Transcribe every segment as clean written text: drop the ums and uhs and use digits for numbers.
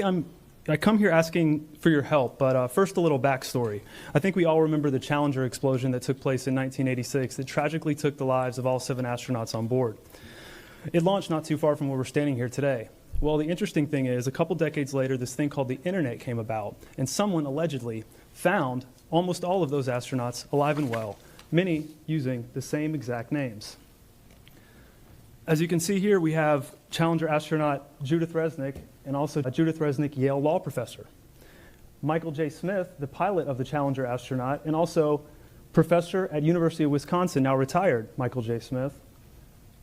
I come here asking for your help, but first a little backstory. I think we all remember the Challenger explosion that took place in 1986 that tragically took the lives of all 7 astronauts on board. It launched not too far from where we're standing here today. Well, the interesting thing is, a couple decades later, this thing called the internet came about, and someone allegedly found almost all of those astronauts alive and well, many using the same exact names. As you can see here, we have Challenger astronaut Judith Resnick and also Judith Resnick, Yale law professor. Michael J. Smith, the pilot of the Challenger astronaut, and also professor at University of Wisconsin, now retired Michael J. Smith.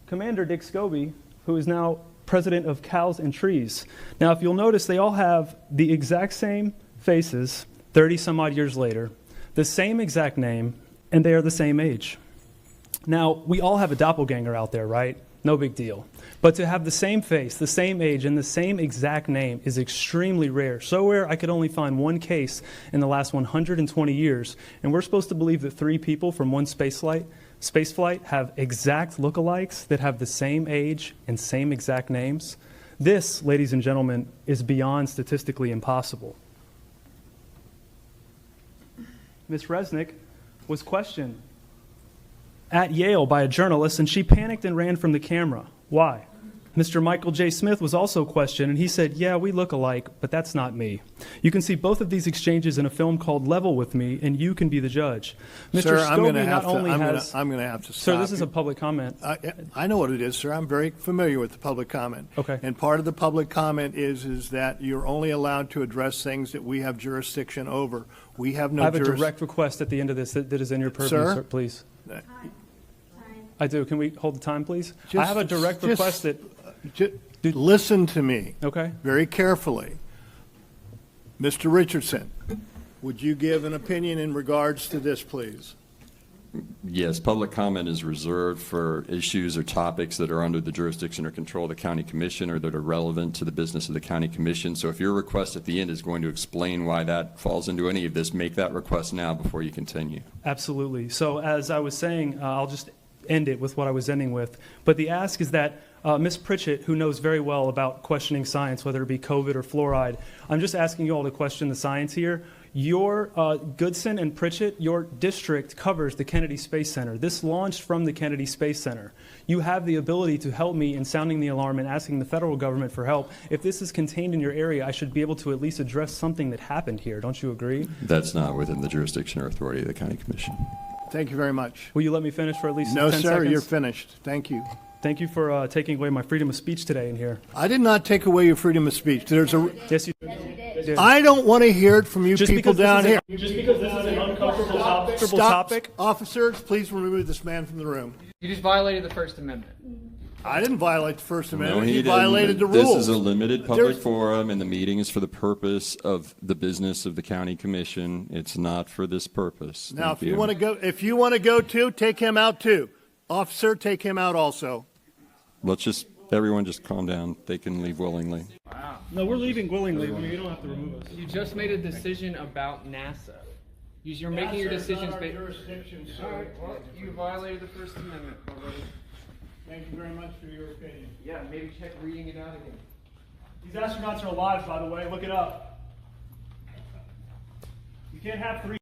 Commander Dick Scobie, who is now president of Cows and Trees. Now, if you'll notice, they all have the exact same faces 30 some odd years later, the same exact name, and they are the same age. Now, we all have a doppelganger out there, right? No big deal. But to have the same face, the same age, and the same exact name is extremely rare. So rare, I could only find one case in the last 120 years. And we're supposed to believe that 3 people from one space flight have exact lookalikes that have the same age and same exact names. This, ladies and gentlemen, is beyond statistically impossible. Ms. Resnick was questioned at Yale by a journalist, and she panicked and ran from the camera. Why? Mr. Michael J. Smith was also questioned, and he said, yeah, we look alike, but that's not me. You can see both of these exchanges in a film called Level with Me, and you can be the judge. Mr. Sir, Scobie I'm going to have to stop. Sir, this is a public comment. I know what it is, sir. I'm very familiar with the public comment. Okay. And part of the public comment is that you're only allowed to address things that we have jurisdiction over. We have no I have a direct request at the end of this that is in your purview, sir, please. I do. Can we hold the time, please? I have a direct request that... listen to me. Okay. Very carefully. Mr. Richardson, would you give an opinion in regards to this, please? Yes, public comment is reserved for issues or topics that are under the jurisdiction or control of the County Commission or that are relevant to the business of the County Commission. So if your request at the end is going to explain why that falls into any of this, make that request now before you continue. Absolutely. So as I was saying, I'll just end it with what I was ending with. But the ask is that Ms. Pritchett, who knows very well about questioning science, whether it be COVID or fluoride, I'm just asking you all to question the science here. Your Goodson and Pritchett, your district covers the Kennedy Space Center. This launched from the Kennedy Space Center. You have the ability to help me in sounding the alarm and asking the federal government for help. If this is contained in your area, I should be able to at least address something that happened here. Don't you agree? That's not within the jurisdiction or authority of the County Commission. Thank you very much. Will you let me finish for at least 10 seconds? No, sir, you're finished. Thank you. Thank you for taking away my freedom of speech today in here. I did not take away your freedom of speech. Yes, you did. I don't want to hear it from you people down here. Just because this is an uncomfortable topic. Officers, please remove this man from the room. You just violated the First Amendment. I didn't violate the First Amendment. No, he didn't. violated the This rules. is a limited public forum, and the meeting is for the purpose of the business of the County Commission. It's not for this purpose. Now, Thank you. if you want to go too, take him out too. Officer, take him out also. Everyone just calm down. They can leave willingly. Wow. No, we're leaving willingly. You don't have to remove us. You just made a decision about NASA. You're making your decisions based. All right. Well, you violated the First Amendment already. Thank you very much for your opinion. Yeah, maybe check reading it out again. These astronauts are alive, by the way. Look it up. You can't have 3